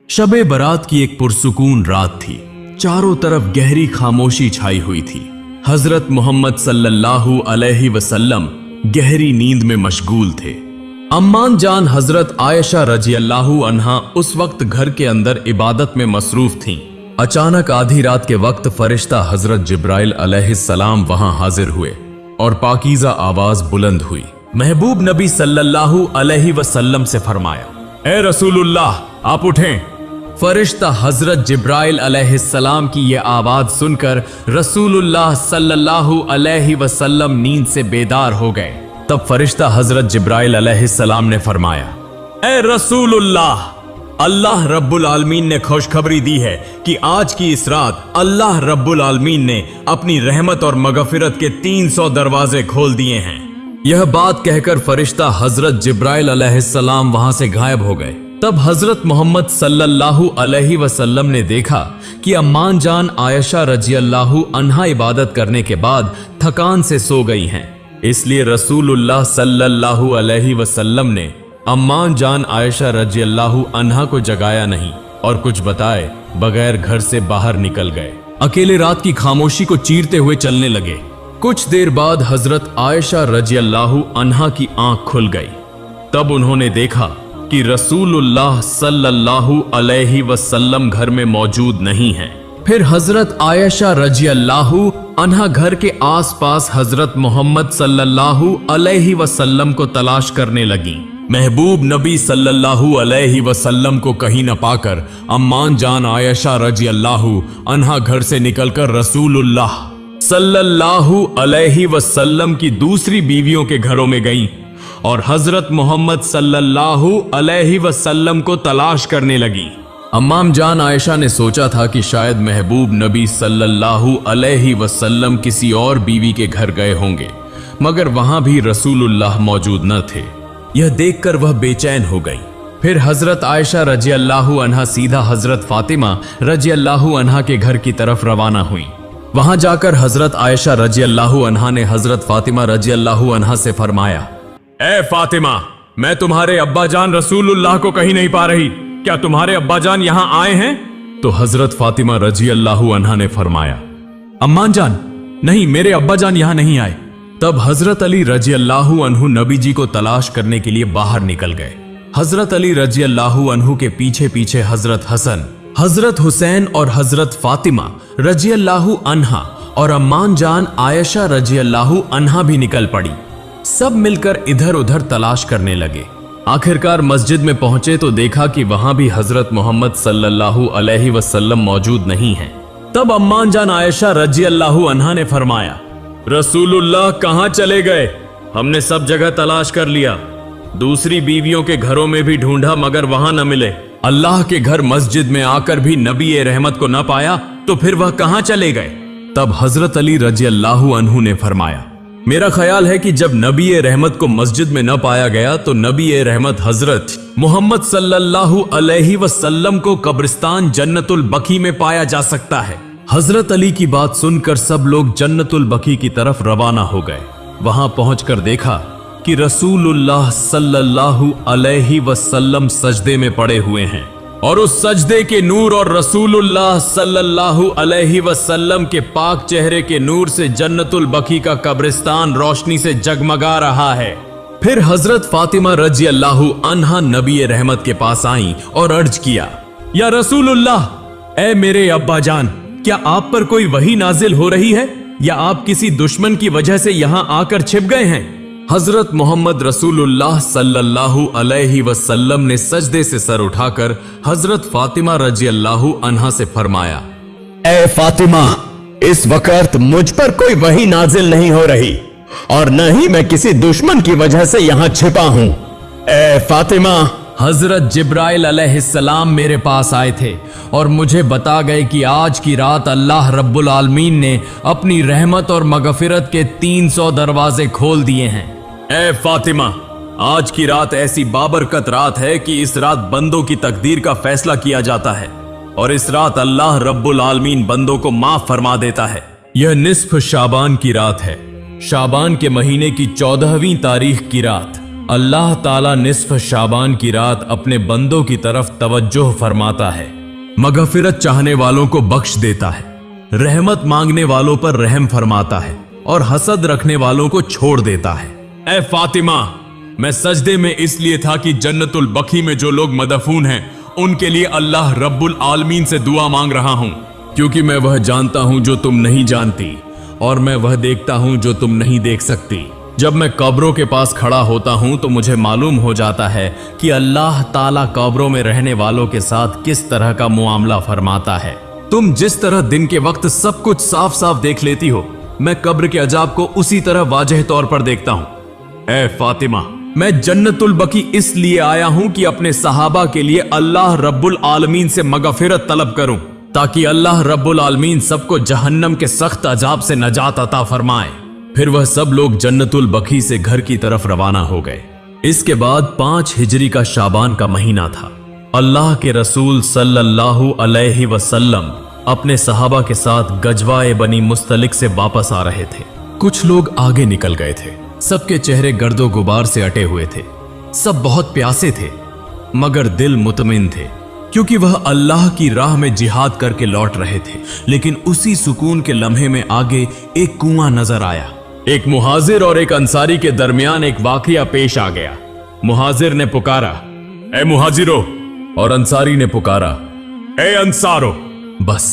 शबे बारात की एक पुरसुकून रात थी। चारों तरफ गहरी खामोशी छाई हुई थी। हजरत मोहम्मद सल्लल्लाहु अलैहि वसल्लम गहरी नींद में मशगूल थे। अम्मान जान हजरत आयशा रजी अल्लाहु अन्हा उस वक्त घर के अंदर इबादत में मसरूफ थीं। अचानक आधी रात के वक्त फरिश्ता हजरत जिब्राइल अलैहिस्सलाम वहां हाजिर हुए और पाकीज़ा आवाज बुलंद हुई। महबूब नबी सल्लल्लाहु अलैहि वसल्लम से फरमाया, ए रसूलुल्लाह, आप उठें। फरिश्ता हजरत जिब्राइल अलैहिस्सलाम की यह आवाज सुनकर रसूलुल्लाह सल्लल्लाहु अलैहि वसल्लम नींद से बेदार हो गए। तब फरिश्ता हजरत जिब्राइल अलैहिस्सलाम ने फरमाया, ए रसूलुल्लाह, अल्लाह रब्बुल आलमीन ने खुशखबरी दी है कि आज की इस रात अल्लाह रब्बुल आलमीन ने अपनी रहमत और मगफिरत के 300 दरवाजे खोल दिए हैं। यह बात कहकर फरिश्ता हजरत जिब्राइल अलैहिस्सलाम वहां से गायब हो गए। तब हजरत मोहम्मद सल्लल्लाहु अलैहि वसल्लम ने देखा कि अम्मान जान आयशा रजी अल्लाहु अन्हा इबादत करने के बाद थकान से सो गई हैं। इसलिए रसूलुल्लाह सल्लल्लाहु अलैहि वसल्लम ने अम्मान जान आयशा रजी अल्लाहु अन्हा को जगाया नहीं और कुछ बताए बगैर घर से बाहर निकल गए। अकेले रात की खामोशी को चीरते हुए चलने लगे। कुछ देर बाद हजरत आयशा रजी अल्लाहु अन्हा की आंख खुल गई। तब उन्होंने देखा कि रसूलुल्लाह सल्लल्लाहु अलैहि वसल्लम घर में मौजूद नहीं हैं। फिर हजरत आयशा रजी अल्लाहु अन्हा घर के आसपास हजरत मोहम्मद सल्लल्लाहु अलैहि वसल्लम को तलाश करने लगी। महबूब नबी सल्लल्लाहु अलैहि वसल्लम को कहीं न पाकर अम्मान जान आयशा रजी अल्लाहु अन्हा घर से निकलकर रसूलुल्लाह सल्लल्लाहु अलैहि वसल्लम की दूसरी बीवियों के घरों में गईं और हजरत मोहम्मद सल्लल्लाहु अलैहि वसल्लम को तलाश करने लगी। अम्माम जान आयशा ने सोचा था कि शायद महबूब नबी सल्लल्लाहु अलैहि वसल्लम किसी और बीवी के घर गए होंगे, मगर वहां भी रसूलुल्लाह मौजूद न थे। यह देखकर वह बेचैन हो गई। फिर हजरत आयशा रजी अल्लाहु अन्हा सीधा हजरत फातिमा रजी अल्लाहु अन्हा के घर की तरफ रवाना हुई। वहां जाकर हजरत आयशा रजी अल्लाहु अन्हा ने हजरत फातिमा रजी अल्लाहु अन्हा से फरमाया, ए फातिमा, मैं तुम्हारे अब्बा जान रसूलुल्लाह को कहीं नहीं पा रही। क्या तुम्हारे अब्बा जान यहाँ आए हैं? तो हजरत फातिमा रजी अल्लाहु अन्हा ने फरमाया, अम्मान जान, नहीं, मेरे अब्बा जान यहाँ नहीं आए। तब हजरत अली रजी अल्लाहु अन्हु नबी जी को तलाश करने के लिए बाहर निकल गए। हजरत अली रजी अल्लाहु अन्हु के पीछे पीछे हजरत हसन, हजरत हुसैन और हजरत फातिमा रजी अल्लाहु अन्हा और अम्मान जान आयशा रजी अल्लाहु अन्हा भी निकल पड़ी। सब मिलकर इधर उधर तलाश करने लगे। आखिरकार मस्जिद में पहुंचे तो देखा कि वहां भी हजरत मोहम्मद सल्लल्लाहु अलैहि वसल्लम मौजूद नहीं हैं। तब अम्मान जान आयशा रजी अल्लाहु अन्हा ने फरमाया, रसूलुल्लाह कहां चले गए? हमने सब जगह तलाश कर लिया, दूसरी बीवियों के घरों में भी ढूंढा मगर वहां न मिले। अल्लाह के घर मस्जिद में आकर भी नबी ए रहमत को न पाया तो फिर वह कहां चले गए? तब हजरत अली रजी अल्लाहु अन्हु ने फरमाया, मेरा ख्याल है कि जब नबी ए रहमत को मस्जिद में न पाया गया तो नबी ए रहमत हजरत मोहम्मद सल्लल्लाहु अलैहि वसल्लम को कब्रिस्तान जन्नतुल बकी में पाया जा सकता है। हजरत अली की बात सुनकर सब लोग जन्नतुल बकी की तरफ रवाना हो गए। वहां पहुंचकर देखा कि रसूलुल्लाह सल्लल्लाहु अलैहि वसल्लम सजदे में पड़े हुए हैं और उस सजदे के नूर और रसूलुल्लाह सल्लल्लाहु अलैहि वसल्लम के पाक चेहरे के नूर से जन्नतुल बकी का कब्रिस्तान रोशनी से जगमगा रहा है। फिर हजरत फातिमा रजी अल्लाहु अन्हा नबी रहमत के पास आई और अर्ज किया, या रसूलुल्लाह, ए मेरे अब्बा जान, क्या आप पर कोई वही नाजिल हो रही है या आप किसी दुश्मन की वजह से यहां आकर छिप गए हैं? हजरत मोहम्मद रसूलुल्लाह सल्लल्लाहु अलैहि वसल्लम ने सजदे से सर उठाकर हजरत फातिमा रजी अल्लाहु अन्हा से फरमाया, ए फातिमा, इस वक्त मुझ पर कोई वही नाजिल नहीं हो रही और न ही मैं किसी दुश्मन की वजह से यहां छिपा हूं। ए फातिमा, हजरत जिब्राइल अलैहिस्सलाम मेरे पास आए थे और मुझे बता गए कि आज की रात अल्लाह रब्बुल आलमीन ने अपनी रहमत और मगफिरत के 300 दरवाजे खोल दिए हैं। ए फातिमा, आज की रात ऐसी बाबरकत रात है कि इस रात बंदों की तकदीर का फैसला किया जाता है और इस रात अल्लाह रब्बुल आलमीन बंदों को माफ फरमा देता है। यह निस्फ शाबान की रात है, शाबान के महीने की 14वीं तारीख की रात। अल्लाह ताला निस्फ शाबान की रात अपने बंदों की तरफ तवज्जो फरमाता है, मगफिरत चाहने वालों को बख्श देता है, रहमत मांगने वालों पर रहम फरमाता है और हसद रखने वालों को छोड़ देता है। ए फातिमा, मैं सजदे में इसलिए था कि जन्नतुल बकी में जो लोग मदफून हैं उनके लिए अल्लाह रब्बुल आलमीन से दुआ मांग रहा हूं, क्योंकि मैं वह जानता हूं जो तुम नहीं जानती और मैं वह देखता हूं जो तुम नहीं देख सकती। जब मैं कब्रों के पास खड़ा होता हूं तो मुझे मालूम हो जाता है कि अल्लाह ताला कब्रों में रहने वालों के साथ किस तरह का मुआमला फरमाता है। तुम जिस तरह दिन के वक्त सब कुछ साफ साफ देख लेती हो, मैं कब्र के अजाब को उसी तरह वाजह तौर पर देखता हूं। ए फातिमा, मैं जन्नतुल बकी इसलिए आया हूं कि अपने सहाबा के लिए अल्लाह रब्बुल आलमीन से मगफिरत तलब करूं, ताकि अल्लाह रब्बुल आलमीन सबको जहन्नम के सख्त अजाब से नजात अता फरमाए। फिर वह सब लोग जन्नतुल बकी से घर की तरफ रवाना हो गए। इसके बाद 5 हिजरी का शाबान का महीना था। अल्लाह के रसूल सल्लल्लाहु अलैहि वसल्लम अपने सहाबा के साथ गजवाए बनी मुस्तलिक से वापस आ रहे थे। कुछ लोग आगे निकल गए थे। सबके चेहरे गर्दो गुबार से अटे हुए थे। सब बहुत प्यासे थे, मगर दिल मुतमिन थे, क्योंकि वह अल्लाह की राह में जिहाद करके लौट रहे थे। लेकिन उसी सुकून के लम्हे में आगे एक कुआं नजर आया। एक मुहाजिर और एक अंसारी के दरमियान एक वाकया पेश आ गया। मुहाजिर ने पुकारा, ए मुहाजिरो, और अंसारी ने पुकारा, ए अंसारो। बस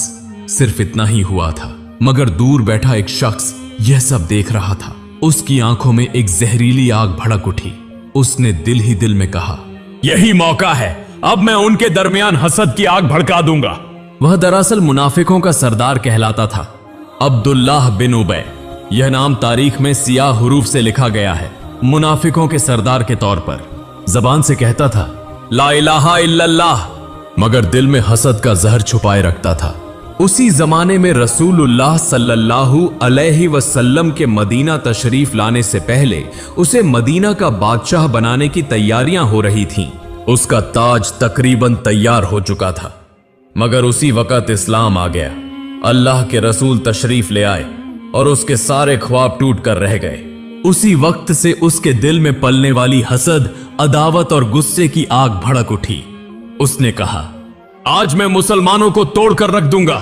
सिर्फ इतना ही हुआ था, मगर दूर बैठा एक शख्स यह सब देख रहा था। उसकी आंखों में एक जहरीली आग भड़क उठी। उसने दिल ही दिल में कहा, यही मौका है, अब मैं उनके दरमियान हसद की आग भड़का दूंगा। वह दरअसल मुनाफिकों का सरदार कहलाता था, अब्दुल्लाह बिन उबय। यह नाम तारीख में सियाह हुरूफ से लिखा गया है। मुनाफिकों के सरदार के तौर पर जबान से कहता था ला इलाहा इल्लल्लाह, मगर दिल में हसद का जहर छुपाए रखता था। उसी जमाने में रसूलुल्लाह सल्लल्लाहु अलैहि वसल्लम के मदीना तशरीफ लाने से पहले उसे मदीना का बादशाह बनाने की तैयारियां हो रही थीं। उसका ताज तकरीबन तैयार हो चुका था, मगर उसी वक्त इस्लाम आ गया। अल्लाह के रसूल तशरीफ ले आए और उसके सारे ख्वाब टूट कर रह गए। उसी वक्त से उसके दिल में पलने वाली हसद, अदावत और गुस्से की आग भड़क उठी। उसने कहा, आज मैं मुसलमानों को तोड़कर रख दूंगा।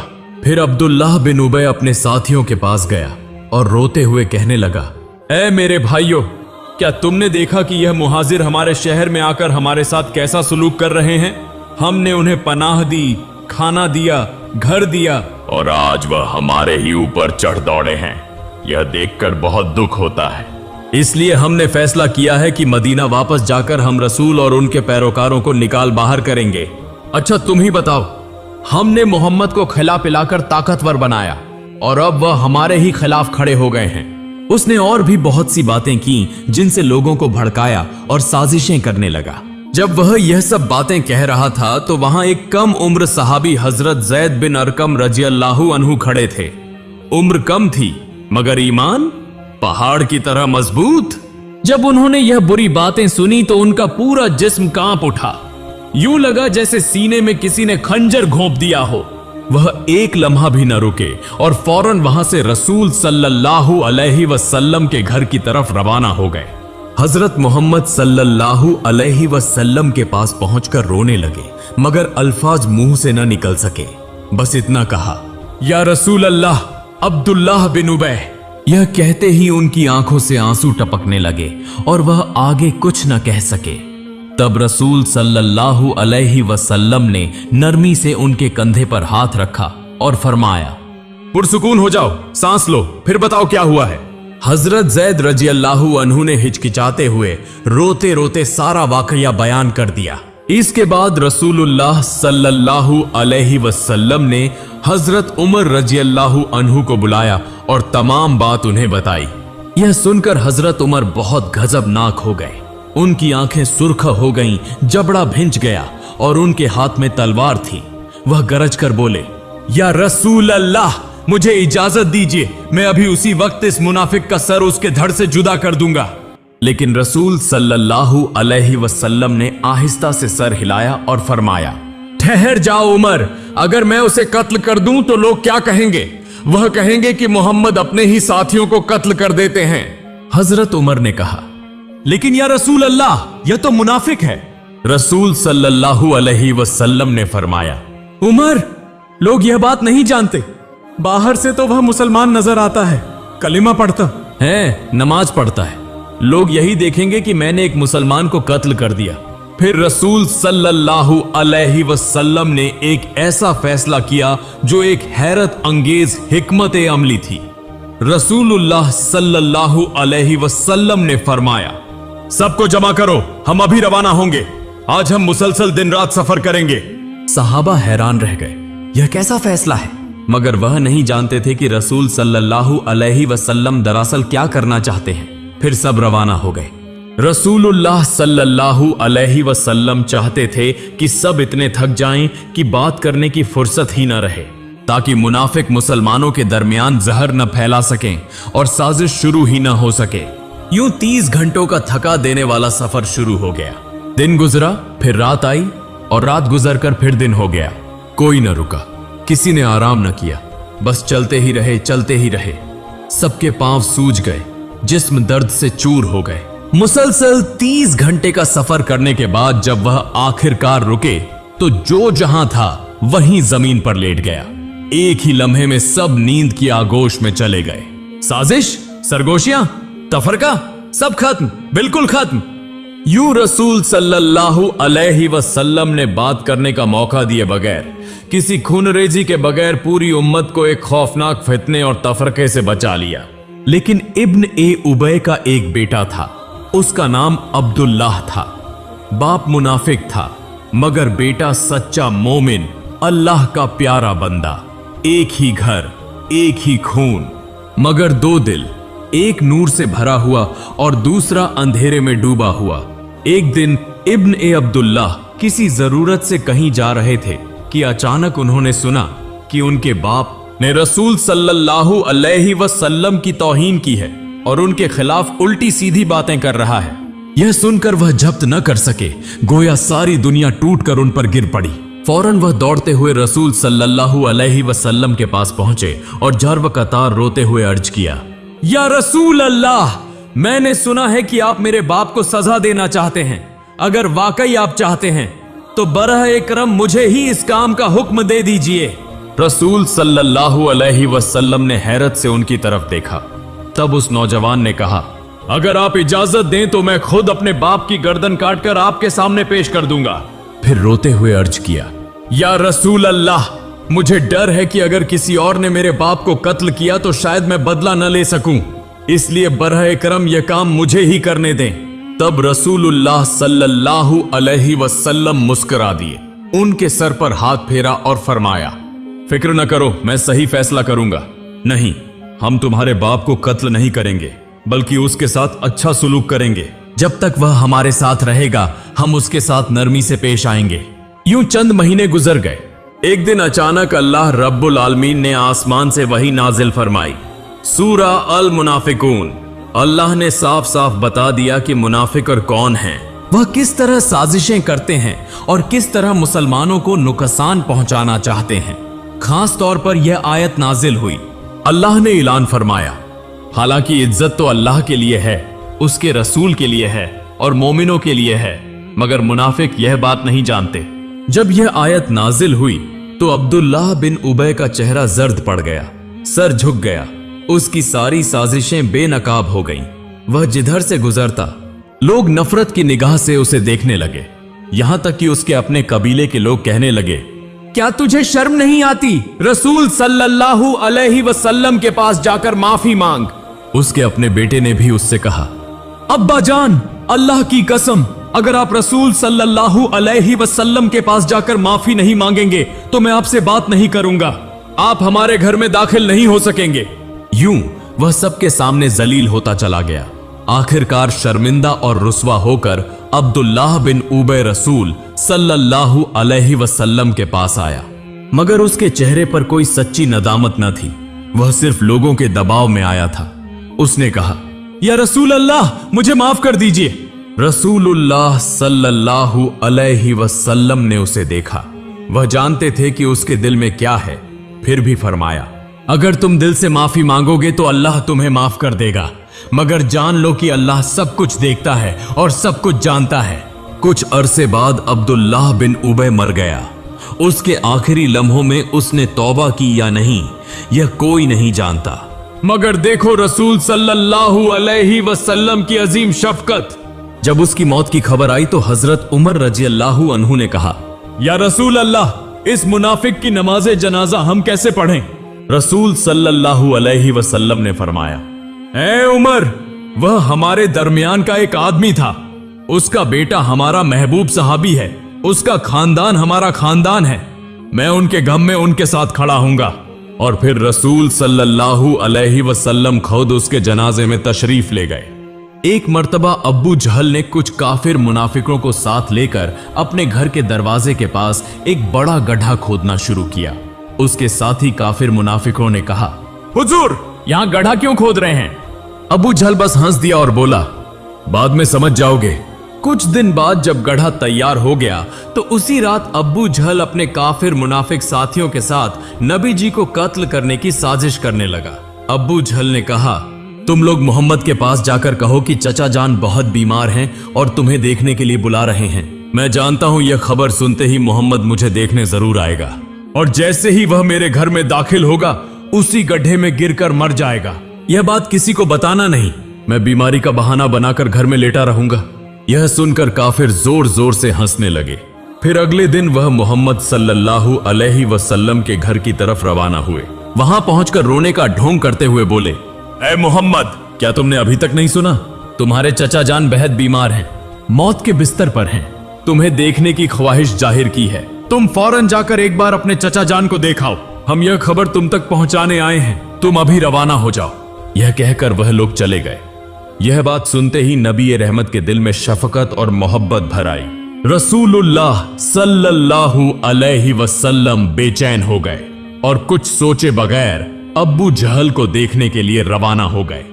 फिर अब्दुल्लाह बिन उबय अपने साथियों के पास गया और रोते हुए कहने लगा, ऐ मेरे भाइयों, क्या तुमने देखा कि यह मुहाजिर हमारे शहर में आकर हमारे साथ कैसा सलूक कर रहे हैं? हमने उन्हें पनाह दी, खाना दिया, घर दिया, और आज वह हमारे ही ऊपर चढ़ दौड़े हैं। यह देखकर बहुत दुख होता है। इसलिए हमने फैसला किया है कि मदीना वापस जाकर हम रसूल और उनके पैरोकारों को निकाल बाहर करेंगे। अच्छा तुम ही बताओ, हमने मोहम्मद को खिला पिलाकर ताकतवर बनाया और अब वह हमारे ही खिलाफ खड़े हो गए हैं। उसने और भी बहुत सी बातें की जिनसे लोगों को भड़काया और साजिशें करने लगा। जब वह यह सब बातें कह रहा था तो वहां एक कम उम्र सहाबी हजरत जैद बिन अरकम रजियल्लाहु अन्हु खड़े थे। उम्र कम थी मगर ईमान पहाड़ की तरह मजबूत। जब उन्होंने यह बुरी बातें सुनी तो उनका पूरा जिस्म कांप उठा। यूं लगा जैसे सीने में किसी ने खंजर घोंप दिया हो। वह एक लम्हा भी न रुके और फौरन वहां से रसूल सल्लल्लाहु अलैहि वसल्लम के घर की तरफ रवाना हो गए। हजरत मोहम्मद सल्लल्लाहु अलैहि वसल्लम के पास पहुंचकर रोने लगे, मगर अल्फाज मुंह से न निकल सके। बस इतना कहा, या रसूल अल्लाह, अब्दुल्लाह बिन उबय। यह कहते ही उनकी आंखों से आंसू टपकने लगे और वह आगे कुछ न कह सके। तब रसूल सल्लल्लाहु अलैहि वसल्लम ने नरमी से उनके कंधे पर हाथ रखा और फरमाया, पुरसुकून हो जाओ, सांस लो, फिर बताओ क्या हुआ है। हजरत जैद रजियल्लाहु अन्हु ने हिचकिचाते हुए रोते रोते सारा वाकया बयान कर दिया। इसके बाद रसूलुल्लाह सल्लल्लाहु अलैहि वसल्लम ने हजरत उमर रजियल्लाहु अन्हु को बुलाया और तमाम बात उन्हें बताई। यह सुनकर हजरत उमर बहुत गजबनाक हो गए। उनकी आंखें सुर्ख हो गईं, जबड़ा भिंच गया और उनके हाथ में तलवार थी। वह गरज कर बोले, या रसूल अल्लाह, मुझे इजाजत दीजिए, मैं अभी उसी वक्त इस मुनाफिक का सर उसके धड़ से जुदा कर दूंगा। लेकिन रसूल सल्लल्लाहु अलैहि वसल्लम ने आहिस्ता से सर हिलाया और फरमाया, ठहर जाओ उमर, अगर मैं उसे कत्ल कर दूं तो लोग क्या कहेंगे? वह कहेंगे कि मोहम्मद अपने ही साथियों को कत्ल कर देते हैं। हजरत उमर ने कहा, लेकिन या रसूल अल्लाह, यह तो मुनाफिक है। रसूल सल्लल्लाहु अलैहि वसल्लम ने फरमाया, उमर, लोग यह बात नहीं जानते, बाहर से तो वह मुसलमान नजर आता है, कलिमा पढ़ता है, नमाज पढ़ता है, लोग यही देखेंगे कि मैंने एक मुसलमान को कत्ल कर दिया। फिर रसूल सल्लल्लाहु अलैहि वसल्लम ने एक ऐसा फैसला किया जो एक हैरत अंगेज हिकमत अमली थी। रसूलुल्लाह सल्लल्लाहु अलैहि वसल्लम ने फरमाया, सबको जमा करो, हम अभी रवाना होंगे, आज हम मुसलसल दिन रात सफर करेंगे। सहाबा हैरान रह गए, यह कैसा फैसला है? मगर वह नहीं जानते थे कि रसूल सल्लल्लाहु अलैहि वसल्लम दरअसल क्या करना चाहते हैं। फिर सब रवाना हो गए। रसूलुल्लाह सल्लल्लाहु अलैहि वसल्लम चाहते थे कि सब इतने थक जाएं कि बात करने की फुर्सत ही न रहे, ताकि मुनाफिक मुसलमानों के दरमियान जहर न फैला सकें और साजिश शुरू ही न हो सके। यूं 30 घंटों का थका देने वाला सफर शुरू हो गया। दिन गुजरा, फिर रात आई, और रात गुजर कर फिर दिन हो गया। कोई न रुका, किसी ने आराम न किया, बस चलते ही रहे, चलते ही रहे। सबके पांव सूज गए, जिस्म दर्द से चूर हो गए। मुसलसल 30 घंटे का सफर करने के बाद जब वह आखिरकार रुके तो जो जहां था वहीं जमीन पर लेट गया। एक ही लम्हे में सब नींद की आगोश में चले गए। साजिश, सरगोशियां, तफरका, सब खत्म, बिल्कुल खत्म। यूं रसूल सल्लल्लाहु अलैहि वसल्लम ने बात करने का मौका दिए बगैर, किसी खूनरेजी के बगैर पूरी उम्मत को एक खौफनाक फितने और तफरके से बचा लिया। लेकिन इब्न ए उबय का एक बेटा था, उसका नाम अब्दुल्लाह था। बाप मुनाफिक था, मगर बेटा सच्चा मोमिन, अल्लाह का प्यारा बंदा। एक ही घर, एक ही खून, मगर दो दिल, एक नूर से भरा हुआ और दूसरा अंधेरे में डूबा हुआ। एक दिन इब्न ए अब्दुल्लाह किसी जरूरत से कहीं जा रहे थे कि अचानक उन्होंने सुना कि उनके बाप ने रसूल सल्लल्लाहु अलैहि वसल्लम की तौहीन की है और उनके खिलाफ उल्टी सीधी बातें कर रहा है। यह सुनकर वह जब्त न कर सके, गोया सारी दुनिया टूटकर उन पर गिर पड़ी। फौरन वह दौड़ते हुए रसूल सल्लल्लाहु अलैहि वसल्लम के पास पहुंचे और जर्व कतार रोते हुए अर्ज किया, या रसूल अल्लाह, मैंने सुना है कि आप मेरे बाप को सजा देना चाहते हैं। अगर वाकई आप चाहते हैं तो बरह करम मुझे ही इस काम का हुक्म दे दीजिए। रसूल सल्लल्लाहु अलैहि वसल्लम ने हैरत से उनकी तरफ देखा। तब उस नौजवान ने कहा, अगर आप इजाजत दें तो मैं खुद अपने बाप की गर्दन काटकर आपके सामने पेश कर दूंगा। फिर रोते हुए अर्ज किया, या रसूल अल्लाह, मुझे डर है कि अगर किसी और ने मेरे बाप को कत्ल किया तो शायद मैं बदला न ले सकूं, इसलिए बरह करम यह काम मुझे ही करने दें। तब रसूलुल्लाह सल्लल्लाहु अलैहि वसल्लम मुस्कुरा दिए, उनके सर पर हाथ फेरा और फरमाया, फिक्र न करो, मैं सही फैसला करूंगा। नहीं, हम तुम्हारे बाप को कत्ल नहीं करेंगे, बल्कि उसके साथ अच्छा सुलूक करेंगे। जब तक वह हमारे साथ रहेगा हम उसके साथ नरमी से पेश आएंगे। यूं चंद महीने गुजर गए। एक दिन अचानक अल्लाह रब्बुल आलमीन ने आसमान से वही नाजिल फरमाई, सूरा अल मुनाफिकून। अल्लाह ने साफ साफ बता दिया कि मुनाफिक और कौन हैं, वह किस तरह साजिशें करते हैं और किस तरह मुसलमानों को नुकसान पहुंचाना चाहते हैं। खास तौर पर यह आयत नाजिल हुई। अल्लाह ने ऐलान फरमाया, हालांकि इज्जत तो अल्लाह के लिए है, उसके रसूल के लिए है और मोमिनों के लिए है, मगर मुनाफिक यह बात नहीं जानते। जब यह आयत नाजिल हुई तो अब्दुल्लाह बिन उबय का चेहरा जर्द पड़ गया, सर झुक गया, उसकी सारी साजिशें बेनकाब हो गईं। वह जिधर से गुजरता लोग नफरत की निगाह से उसे देखने लगे, यहां तक कि उसके अपने कबीले के लोग कहने लगे, क्या तुझे शर्म नहीं आती? रसूल सल्लल्लाहु अलैहि वसल्लम के पास जाकर माफी मांग। उसके अपने बेटे ने भी उससे कहा, अब्बा जान, अल्लाह की कसम, अगर आप रसूल सल्लल्लाहु अलैहि वसल्लम के पास जाकर माफी नहीं मांगेंगे तो मैं आपसे बात नहीं करूंगा, आप हमारे घर में दाखिल नहीं हो सकेंगे। यूं वह सबके सामने जलील होता चला गया। आखिरकार शर्मिंदा और रुस्वा होकर अब्दुल्लाह बिन उबय रसूल सल्लल्लाहु अलैहि वसल्लम के पास आया, मगर उसके चेहरे पर कोई सच्ची नदामत न थी, वह सिर्फ लोगों के दबाव में आया था। उसने कहा, या रसूल अल्लाह, मुझे माफ कर दीजिए। रसूलुल्लाह सल्लल्लाहु अलैहि वसल्लम ने उसे देखा। वह जानते थे कि उसके दिल में क्या है, फिर भी फरमाया, अगर तुम दिल से माफी मांगोगे तो अल्लाह तुम्हें माफ कर देगा, मगर जान लो कि अल्लाह सब कुछ देखता है और सब कुछ जानता है। कुछ अरसे बाद अब्दुल्लाह बिन उबय मर गया। उसके आखिरी लम्हों में उसने तौबा की या नहीं, यह कोई नहीं जानता। मगर देखो रसूल सल्लल्लाहु अलैहि वसल्लम की अजीम शफकत। जब उसकी मौत की खबर आई तो हजरत उमर रजी अल्लाहु अन्हु ने कहा, या रसूल अल्लाह, इस मुनाफिक की नमाज़े जनाजा हम कैसे पढ़ें? रसूल सल्लल्लाहु अलैहि वसल्लम ने फरमाया, ऐ उमर, वह हमारे दरमियान का एक आदमी था। उसका बेटा हमारा महबूब सहाबी है, उसका खानदान हमारा खानदान है। मैं उनके गम में उनके साथ खड़ा हूंगा। और फिर रसूल सल्लल्लाहु अलैहि वसल्लम खुद उसके जनाजे में तशरीफ ले गए। एक मर्तबा अब्बू जहल ने कुछ काफिर मुनाफिकों को साथ लेकर अपने घर के दरवाजे के पास एक बड़ा गड्ढा खोदना शुरू किया। उसके साथी काफिर मुनाफिकों ने कहा, हुजूर, यहां गड्ढा क्यों खोद रहे हैं? अब्बू जहल बस हंस दिया और बोला, बाद में समझ जाओगे। कुछ दिन बाद जब गड्ढा तैयार हो गया तो उसी रात अब्बू जहल अपने काफिर मुनाफिक साथियों के साथ नबी जी को कत्ल करने की साजिश करने लगा। अब्बू जहल ने कहा, तुम लोग मोहम्मद के पास जाकर कहो कि चचा जान बहुत बीमार हैं और तुम्हें देखने के लिए बुला रहे हैं। मैं जानता हूं यह खबर सुनते ही मोहम्मद मुझे देखने जरूर आएगा, और जैसे ही वह मेरे घर में दाखिल होगा उसी गड्ढे में गिरकर मर जाएगा। यह बात किसी को बताना नहीं। मैं बीमारी का बहाना बनाकर घर में लेटा रहूंगा। यह सुनकर काफिर जोर जोर से हंसने लगे। फिर अगले दिन वह मोहम्मद सल्लल्लाहु अलैहि वसल्लम के घर की तरफ रवाना हुए। वहां पहुंचकर रोने का ढोंग करते हुए बोले, ऐ मोहम्मद, क्या तुमने अभी तक नहीं सुना? तुम्हारे चचा जान बेहद बीमार हैं, मौत के बिस्तर पर हैं। तुम्हें देखने की ख्वाहिश जाहिर की है। तुम फौरन जाकर एक बार अपने चचा जान को देखाओ। हम यह खबर तुम तक पहुंचाने आए हैं। तुम अभी रवाना हो जाओ। यह कहकर वह लोग चले गए। यह बात सुनते ही नबी रहमत के दिल में शफकत और मोहब्बत भर आई। रसूलुल्लाह सल्लल्लाहु अलैहि वसल्लम बेचैन हो गए और कुछ सोचे बगैर अब्बू जहल को देखने के लिए रवाना हो गए।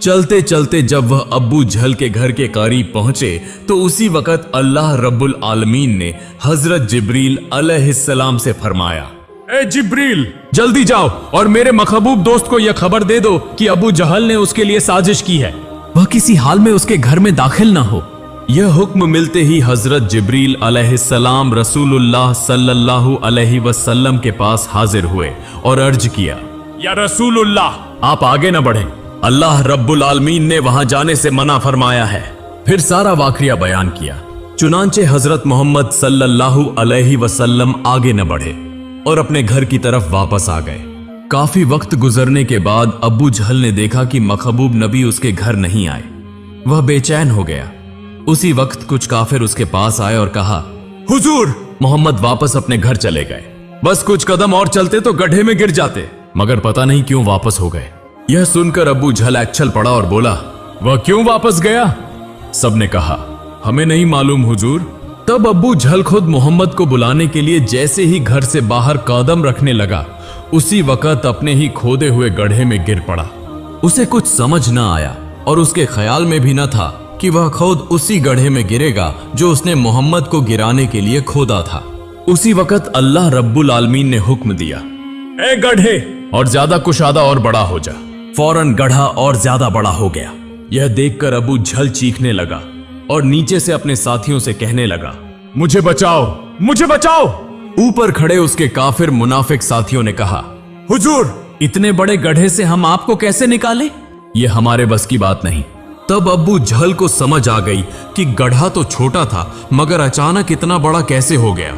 चलते चलते जब वह अब्बू जहल के घर के करीब पहुंचे तो उसी वक्त अल्लाह रब्बुल आलमीन ने हजरत जिब्रील अलैहिस्सलाम से फरमाया, ए जिब्रील, जल्दी जाओ और मेरे महबूब दोस्त को यह खबर दे दो कि अबू जहल ने उसके लिए साजिश की है। वह किसी हाल में उसके घर में दाखिल ना हो। यह हुक्म मिलते ही हजरत जिब्रील अलैहिस्सलाम रसूलुल्लाह सल्लल्लाहु अलैहि वसल्लम के पास हाजिर हुए और अर्ज किया, या रसूलुल्लाह, आप आगे न बढ़ें, अल्लाह रब्बुल आलमीन ने वहां जाने से मना फरमाया है। फिर सारा वाकया बयान किया। चुनांचे हजरत मोहम्मद सल्लल्लाहु अलैहि वसल्लम आगे न बढ़े और अपने घर की तरफ वापस आ गए। काफी वक्त गुजरने के बाद अब्बू जहल ने देखा कि महबूब नबी उसके घर नहीं आए। वह बेचैन हो गया। उसी वक्त कुछ काफिर उसके पास आए और कहा, हुजूर, मोहम्मद वापस अपने घर चले गए। बस कुछ कदम और चलते तो गड्ढे में गिर जाते, मगर पता नहीं क्यों वापस हो गए। यह सुनकर अब्बू जहल एक्चल पड़ा और बोला, वह क्यों वापस गया? सबने कहा, हमें नहीं मालूम हुजूर। तब अब्बू जहल खुद मोहम्मद को बुलाने के लिए जैसे ही घर से बाहर कदम रखने लगा, उसी वक्त अपने ही खोदे हुए गड्ढे में गिर पड़ा। उसे कुछ समझ न आया और उसके ख्याल में भी न था कि वह खुद उसी गड्ढे में गिरेगा जो उसने मोहम्मद को गिराने के लिए खोदा था। उसी वक्त अल्लाह रब्बुल आलमीन ने हुक्म दिया, ए गड्ढे, और ज्यादा कुशादा और बड़ा हो जा। फौरन गड्ढा और ज्यादा बड़ा हो गया। यह देखकर अबू जहल चीखने लगा और नीचे से अपने साथियों से कहने लगा, मुझे बचाओ, मुझे बचाओ। ऊपर खड़े उसके काफिर मुनाफिक साथियों ने कहा, हुजूर, इतने बड़े गड्ढे से हम आपको कैसे निकालें? यह हमारे बस की बात नहीं। तब अब्बू जहल को समझ आ गई कि गड्ढा तो छोटा था, मगर अचानक इतना बड़ा कैसे हो गया।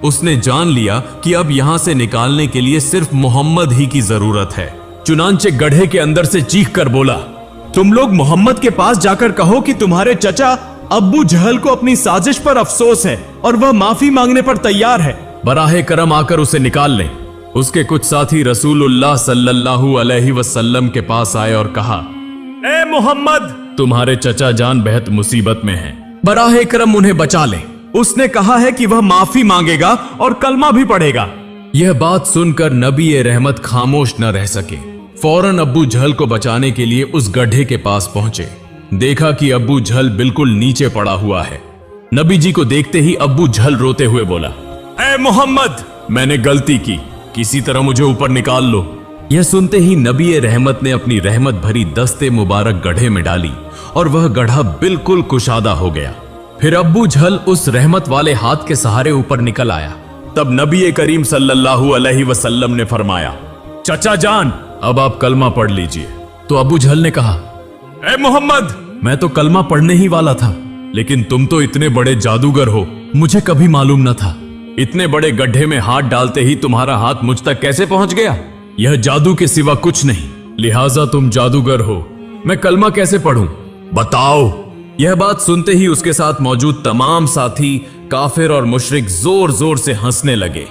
उसने जान लिया कि अब यहां से निकालने के लिए सिर्फ मोहम्मद ही की जरूरत है। चुनांचे गड्ढे के अंदर से चीख कर बोला, तुम लोग मोहम्मद के पास जाकर कहो कि तुम्हारे चचा अब्बू जहल को अपनी साजिश पर अफसोस है और वह माफी मांगने पर तैयार है। बराहे करम आकर उसे निकाल लें। उसके कुछ साथी रसूलुल्लाह सल्लल्लाहु अलैहि वसल्लम के पास आए और कहा, ए मोहम्मद, तुम्हारे चचा जान बेहद मुसीबत में हैं। बराहे करम उन्हें बचा लें। उसने कहा है कि वह माफी मांगेगा और कलमा भी पढ़ेगा। यह बात सुनकर नबी रहमत खामोश न रह सके। फौरन अब्बू जहल को बचाने के लिए उस गड्ढे के पास पहुंचे। देखा कि अब्बू जहल बिल्कुल नीचे पड़ा हुआ है। नबी जी को देखते ही अब्बू जहल रोते हुए बोला, ए मोहम्मद, मैंने गलती की, किसी तरह मुझे ऊपर निकाल लो। यह सुनते ही नबी रहमत ने अपनी रहमत भरी दस्ते मुबारक गड्ढे में डाली और वह गड्ढा बिल्कुल कुशादा हो गया। फिर अब्बू झल उस रहमत वाले हाथ के सहारे ऊपर निकल आया। तब नबी करीम सल्लल्लाहु अलैहि वसल्लम ने फरमाया, चचा जान, अब आप कलमा पढ़ लीजिए। तो अबू झल ने कहा, ए मोहम्मद, मैं तो कलमा पढ़ने ही वाला था, लेकिन तुम तो इतने बड़े जादूगर हो, मुझे कभी मालूम न था। इतने बड़े गड्ढे में हाथ डालते ही तुम्हारा हाथ मुझ तक कैसे पहुंच गया? यह जादू के सिवा कुछ नहीं, लिहाजा तुम जादूगर हो, मैं कलमा कैसे पढ़ूं? बताओ। यह बात सुनते ही उसके साथ मौजूद तमाम साथी काफिर और मुशरिक जोर जोर से हंसने लगे,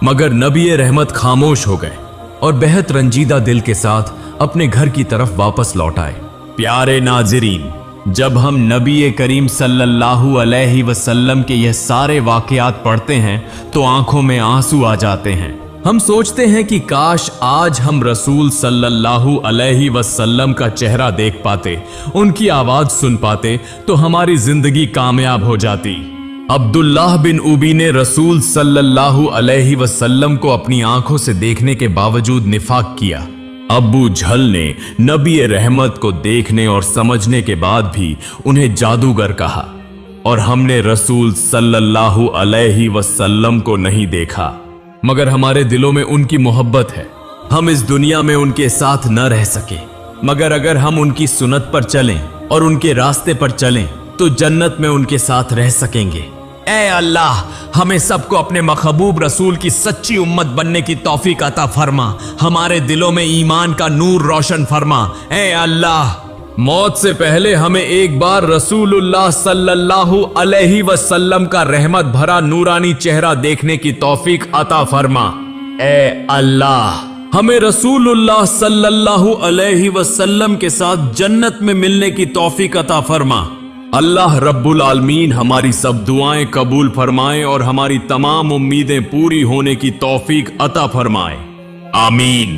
मगर नबी रहमत खामोश हो गए और बेहद रंजीदा दिल के साथ अपने घर की तरफ वापस लौट आए। प्यारे नाज़रीन, जब हम नबी करीम सल्लल्लाहु अलैहि वसल्लम के यह सारे वाकयात पढ़ते हैं तो आंखों में आंसू आ जाते हैं। हम सोचते हैं कि काश आज हम रसूल सल्लल्लाहु अलैहि वसल्लम का चेहरा देख पाते, उनकी आवाज सुन पाते तो हमारी जिंदगी कामयाब हो जाती। अब्दुल्लाह बिन उबी ने रसूल सल्लल्लाहु अलैहि वसल्लम को अपनी आंखों से देखने के बावजूद निफाक किया। अब्बू झल ने नबी रहमत को देखने और समझने के बाद भी उन्हें जादूगर कहा, और हमने रसूल सल्लल्लाहु अलैहि वसल्लम को नहीं देखा, मगर हमारे दिलों में उनकी मोहब्बत है। हम इस दुनिया में उनके साथ न रह सके, मगर अगर हम उनकी सुन्नत पर चलें और उनके रास्ते पर चलें तो जन्नत में उनके साथ रह सकेंगे। ऐ अल्लाह, हमें सबको अपने महबूब रसूल की सच्ची उम्मत बनने की तौफीक अता फरमा, हमारे दिलों में ईमान का नूर रोशन फरमा। ऐ अल्लाह, मौत से पहले हमें एक बार रसूलुल्लाह सल्लल्लाहु अलैहि वसल्लम का रहमत भरा नूरानी चेहरा देखने की तौफीक अता फरमा। ऐ अल्लाह, हमें रसूलुल्लाह सल्लल्लाहु अलैहि वसल्लम के साथ जन्नत में मिलने की तौफीक अता फरमा। अल्लाह रब्बुल आलमीन हमारी सब दुआएं कबूल फरमाए और हमारी तमाम उम्मीदें पूरी होने की तौफीक अता फरमाए। आमीन।